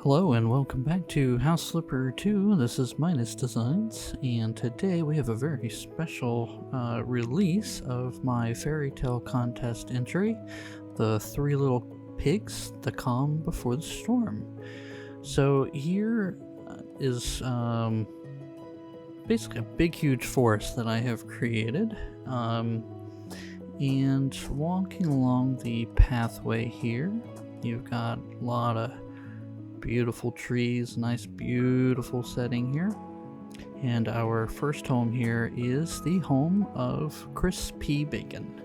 Hello and welcome back to House Slipper 2. This is Minus Designs, and today we have a very special release of my Fairytale contest entry, the Three Little Pigs, the Calm Before the Storm. So here is basically a big huge forest that I have created, and walking along the pathway here, you've got a lot of beautiful trees, nice beautiful setting here. And our first home here is the home of Chris P. Bacon.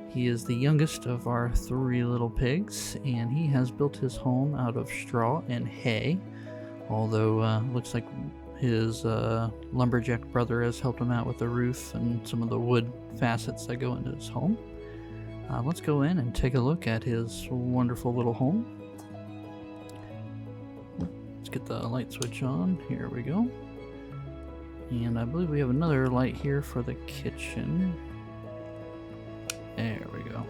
He is the youngest of our three little pigs, and he has built his home out of straw and hay, although looks like his lumberjack brother has helped him out with the roof and some of the wood facets that go into his home. Let's go in and take a look at his wonderful little home. Let's get the light switch on. Here we go. And I believe we have another light here for the kitchen. There we go.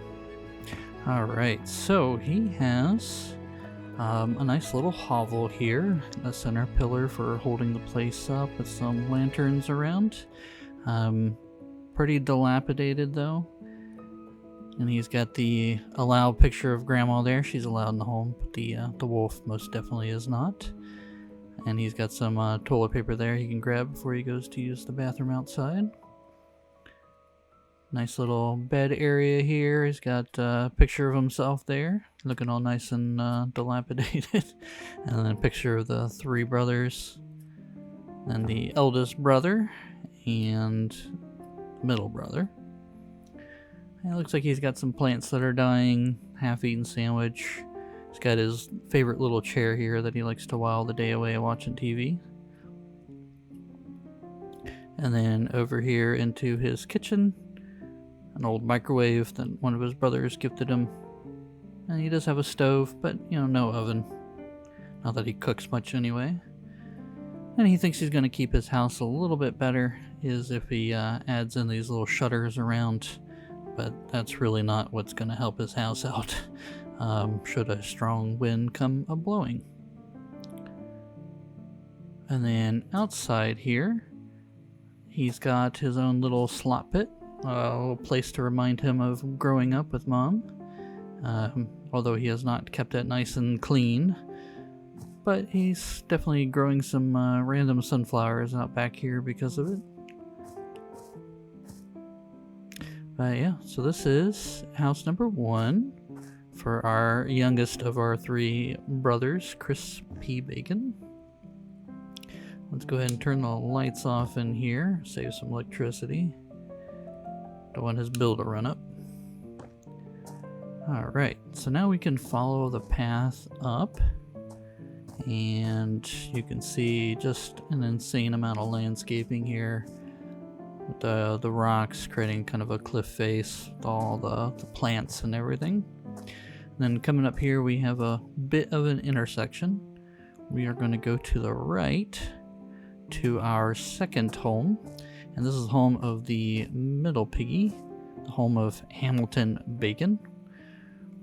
Alright, so he has a nice little hovel here, a center pillar for holding the place up with some lanterns around. Pretty dilapidated though. And he's got the allow picture of Grandma there. She's allowed in the home, but the wolf most definitely is not. And he's got some toilet paper there he can grab before he goes to use the bathroom outside. Nice little bed area here. He's got a picture of himself there, looking all nice and dilapidated. And then a picture of the three brothers. And the eldest brother and middle brother. And it looks like he's got some plants that are dying, half-eaten sandwich. He's got his favorite little chair here that he likes to while the day away watching TV. And then over here into his kitchen, an old microwave that one of his brothers gifted him. And he does have a stove, but, you know, no oven. Not that he cooks much anyway. And he thinks he's going to keep his house a little bit better is if he adds in these little shutters around. But that's really not what's going to help his house out should a strong wind come a-blowing. And then outside here, he's got his own little slop pit, a little place to remind him of growing up with Mom, although he has not kept it nice and clean. But he's definitely growing some random sunflowers out back here because of it. But yeah, so this is house number 1 for our youngest of our three brothers, Chris P. Bacon. Let's go ahead and turn the lights off in here, save some electricity. Don't want his bill to run up. Alright, so now we can follow the path up. And you can see just an insane amount of landscaping here. With the rocks creating kind of a cliff face with all the plants and everything. And then coming up here we have a bit of an intersection. We are going to go to the right to our second home. And this is the home of the middle piggy, the home of Hamilton Bacon.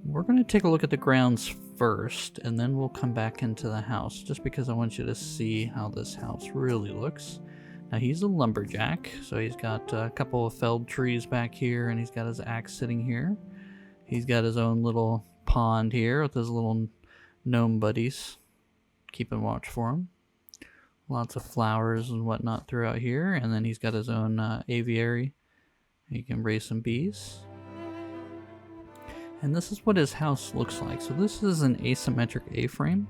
We're going to take a look at the grounds first, and then we'll come back into the house, just because I want you to see how this house really looks. Now he's a lumberjack, so he's got a couple of felled trees back here, and he's got his axe sitting here. He's got his own little pond here with his little gnome buddies keeping watch for him. Lots of flowers and whatnot throughout here, and then he's got his own aviary. He can raise some bees. And this is what his house looks like. So this is an asymmetric A-frame.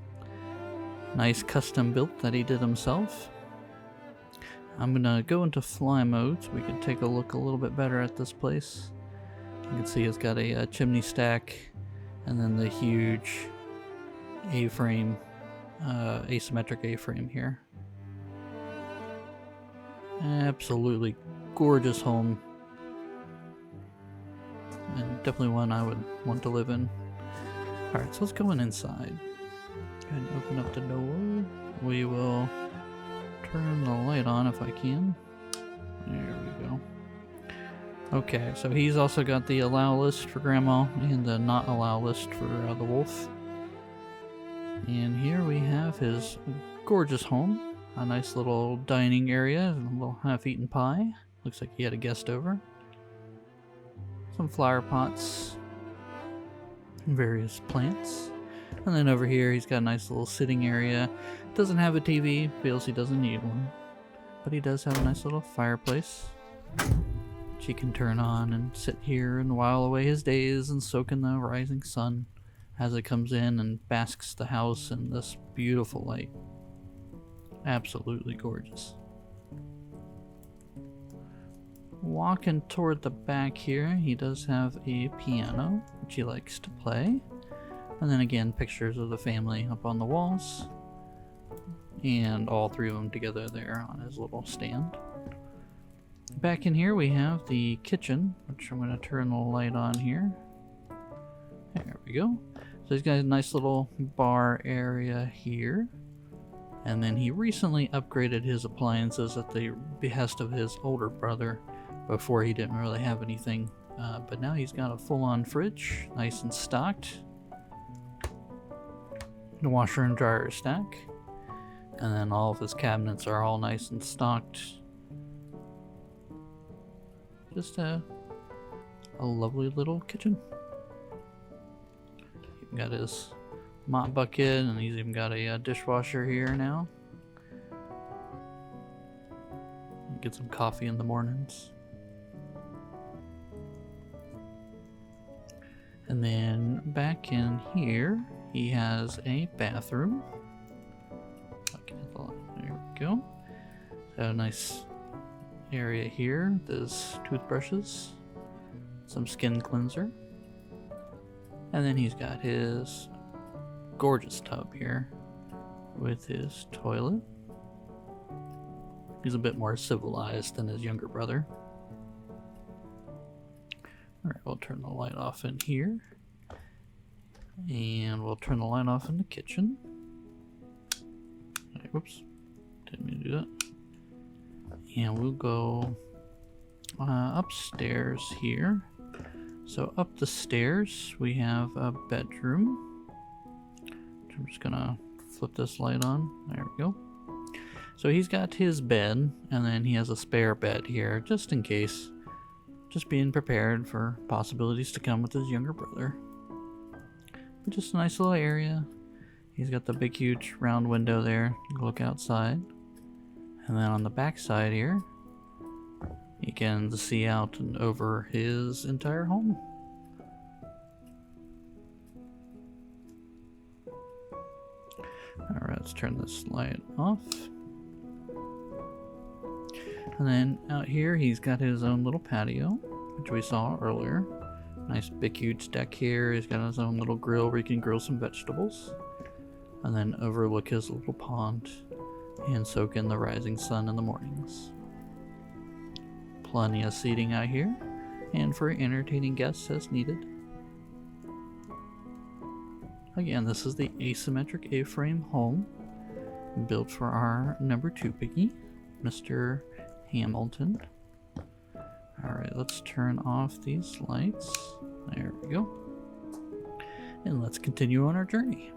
Nice custom built that he did himself. I'm gonna go into fly mode so we can take a look a little bit better at this place. You can see it's got a chimney stack and then the huge A-frame, asymmetric A-frame here. Absolutely gorgeous home. And definitely one I would want to live in. Alright, so let's go inside. Go ahead and open up the door. We will turn the light on if I can. There we go. Okay, so he's also got the allow list for Grandma and the not allow list for the wolf. And here we have his gorgeous home. A nice little dining area, a little half-eaten pie. Looks like he had a guest over. Some flower pots, various plants. And then over here he's got a nice little sitting area. Doesn't have a TV, feels he doesn't need one. But he does have a nice little fireplace, which he can turn on and sit here and while away his days and soak in the rising sun as it comes in and basks the house in this beautiful light. Absolutely gorgeous. Walking toward the back here, he does have a piano, which he likes to play. And then again, pictures of the family up on the walls. And all three of them together there on his little stand. Back in here we have the kitchen, which I'm going to turn the light on here. There we go. So he's got a nice little bar area here. And then he recently upgraded his appliances at the behest of his older brother. Before he didn't really have anything. But now he's got a full-on fridge, nice and stocked. The washer and dryer stack. And then all of his cabinets are all nice and stocked. Just a lovely little kitchen. He's got his mop bucket, and he's even got a dishwasher here now. Get some coffee in the mornings. And then back in here, he has a bathroom. Okay, there we go. So a nice area here. There's toothbrushes, some skin cleanser. And then he's got his gorgeous tub here with his toilet. He's a bit more civilized than his younger brother. Alright, we'll turn the light off in here. And we'll turn the light off in the kitchen. Right, whoops. Didn't mean to do that. And we'll go upstairs here. So up the stairs we have a bedroom. I'm just gonna flip this light on. There we go. So he's got his bed, and then he has a spare bed here, just in case. Just being prepared for possibilities to come with his younger brother. But just a nice little area. He's got the big huge round window there. You can look outside. And then on the back side here, you can see out and over his entire home. Alright, let's turn this light off. And then out here he's got his own little patio, which we saw earlier. Nice big huge deck here. He's got his own little grill where he can grill some vegetables. And then overlook his little pond and soak in the rising sun in the mornings. Plenty of seating out here, and for entertaining guests as needed. Again, this is the asymmetric A-frame home built for our number 2 piggy, Mr. Hamilton. Alright, let's turn off these lights. There we go. And let's continue on our journey.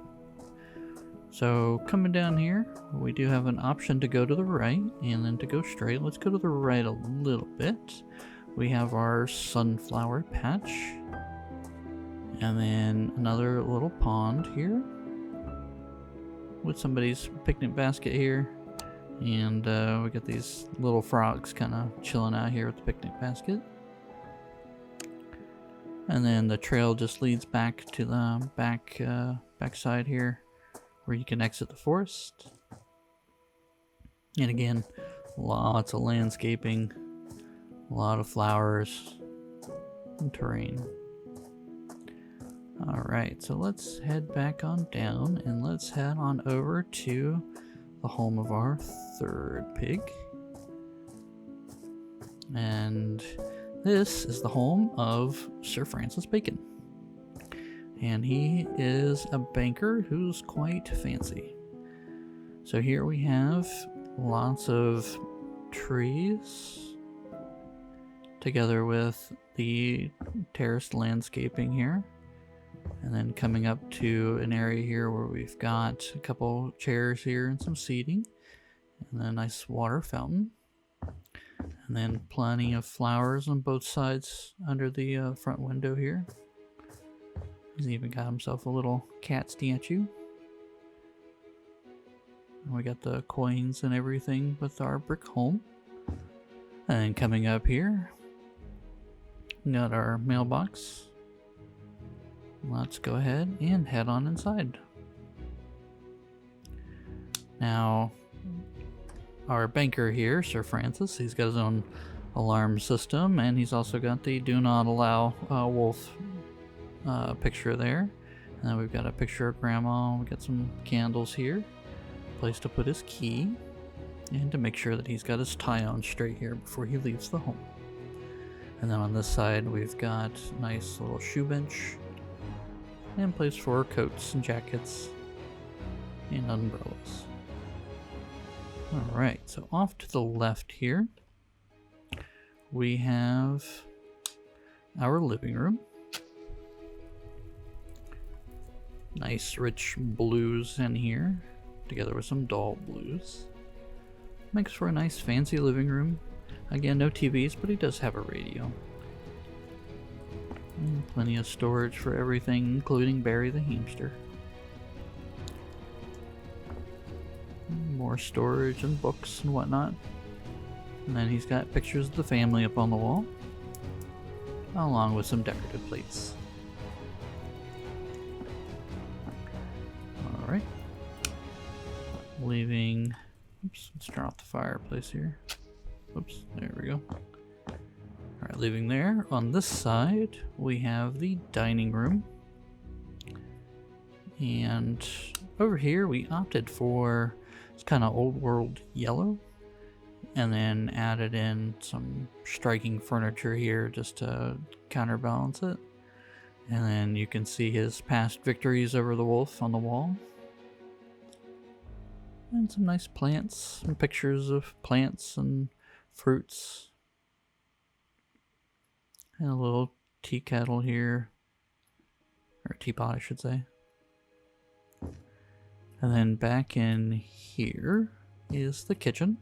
So coming down here, we do have an option to go to the right and then to go straight. Let's go to the right a little bit. We have our sunflower patch. And then another little pond here with somebody's picnic basket here. And we got these little frogs kind of chilling out here with the picnic basket. And then the trail just leads back to the back side here, where you can exit the forest. And again, lots of landscaping, a lot of flowers and terrain. Alright, so let's head back on down and let's head on over to the home of our 3rd pig. And this is the home of Sir Francis Bacon. And he is a banker who's quite fancy. So here we have lots of trees together with the terraced landscaping here. And And then coming up to an area here where we've got a couple chairs here and some seating. And then a nice water fountain. And then plenty of flowers on both sides under the front window here. He's even got himself a little cat statue. And we got the coins and everything with our brick home. And coming up here, we got our mailbox. Let's go ahead and head on inside. Now, our banker here, Sir Francis, he's got his own alarm system, and he's also got the do not allow wolf picture there. And then we've got a picture of Grandma. We got some candles here, place to put his key, and to make sure that he's got his tie on straight here before he leaves the home. And then on this side, we've got a nice little shoe bench, and place for coats and jackets and umbrellas. Alright, so off to the left here, we have our living room. Nice rich blues in here, together with some dull blues. Makes for a nice fancy living room. Again, no TVs, but he does have a radio. And plenty of storage for everything, including Barry the hamster. More storage and books and whatnot. And then he's got pictures of the family up on the wall, along with some decorative plates. Alright. Leaving... Oops, let's turn off the fireplace here. Oops, there we go. Alright, leaving there. On this side, we have the dining room. And over here, we opted for it's kind of old world yellow, and then added in some striking furniture here just to counterbalance it. And then you can see his past victories over the wolf on the wall. And some nice plants, some pictures of plants and fruits. And a little tea kettle here, or teapot I should say. And then back in here is the kitchen.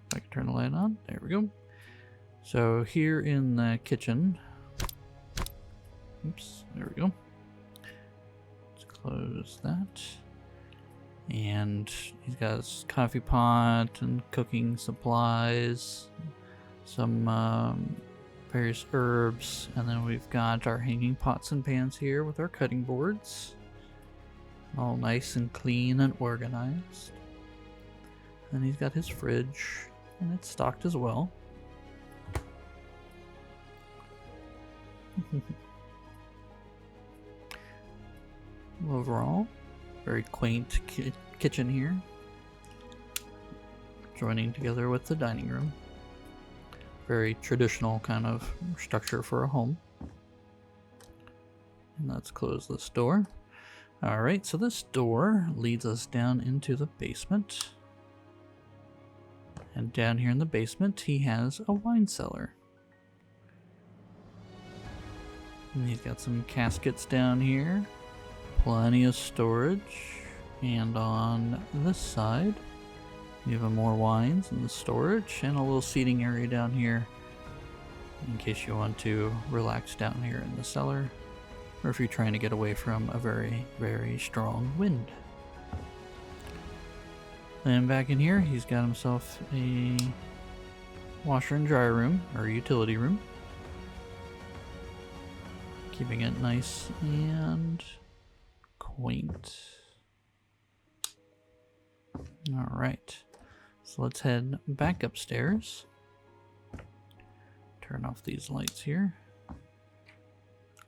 If I can turn the light on, there we go. So here in the kitchen, oops, there we go. Let's close that. And he's got his coffee pot and cooking supplies, some various herbs, and then we've got our hanging pots and pans here with our cutting boards. All nice and clean and organized. And he's got his fridge, and it's stocked as well. Overall, very quaint kitchen here, joining together with the dining room. Very traditional kind of structure for a home. And let's close this door. Alright, so this door leads us down into the basement. And down here in the basement, he has a wine cellar. And he's got some caskets down here. Plenty of storage. And on this side, you have more wines and the storage, and a little seating area down here in case you want to relax down here in the cellar, or if you're trying to get away from a very, very strong wind. And back in here, he's got himself a washer and dryer room, or utility room. Keeping it nice and quaint. Alright, so let's head back upstairs. Turn off these lights here.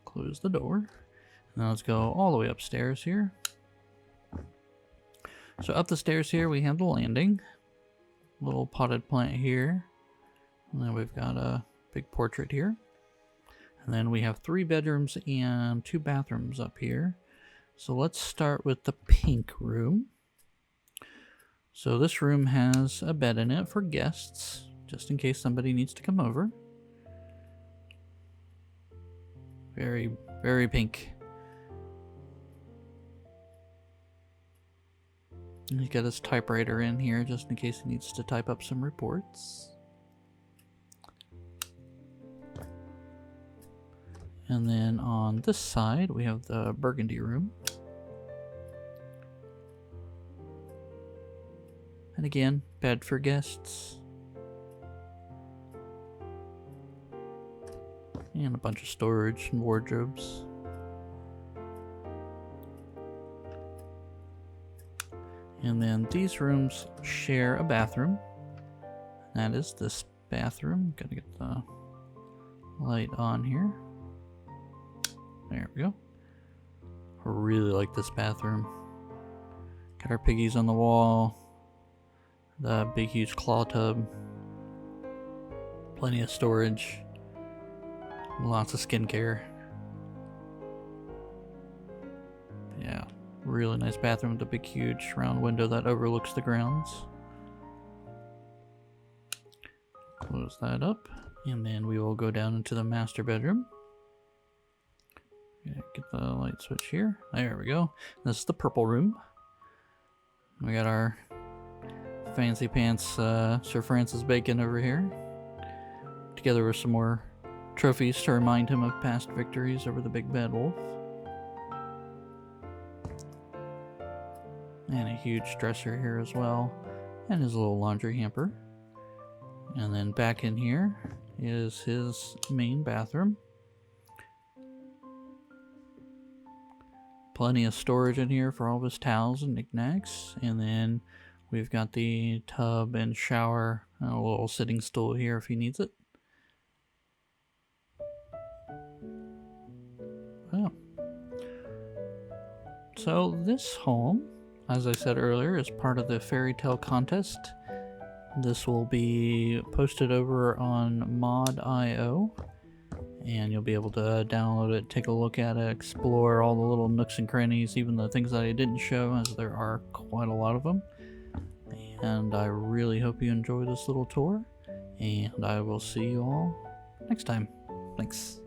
Close the door. And then let's go all the way upstairs here. So up the stairs here we have the landing. Little potted plant here. And then we've got a big portrait here. And then we have 3 bedrooms and 2 bathrooms up here. So let's start with the pink room. So this room has a bed in it for guests, just in case somebody needs to come over. Very Very pink. He's got his typewriter in here just in case he needs to type up some reports. And then on this side, we have the burgundy room. And again, bed for guests. And a bunch of storage and wardrobes. And then these rooms share a bathroom. That is this bathroom. Gotta get the light on here. There we go. I really like this bathroom. Got our piggies on the wall. The big huge claw tub. Plenty of storage. Lots of skincare. Yeah, really nice bathroom with a big huge round window that overlooks the grounds. Close that up, and then we will go down into the master bedroom. Yeah, get the light switch here. There we go. This is the purple room. We got our fancy pants Sir Francis Bacon over here, together with some more trophies to remind him of past victories over the big bad wolf. And a huge dresser here as well, and his little laundry hamper. And then back in here is his main bathroom. Plenty of storage in here for all of his towels and knickknacks. And then we've got the tub and shower, and a little sitting stool here if he needs it. Oh. So this home, as I said earlier, is part of the Fairytale contest. This will be posted over on mod.io, and you'll be able to download it, take a look at it, explore all the little nooks and crannies, even the things that I didn't show, as there are quite a lot of them. And I really hope you enjoy this little tour, and I will see you all next time. Thanks.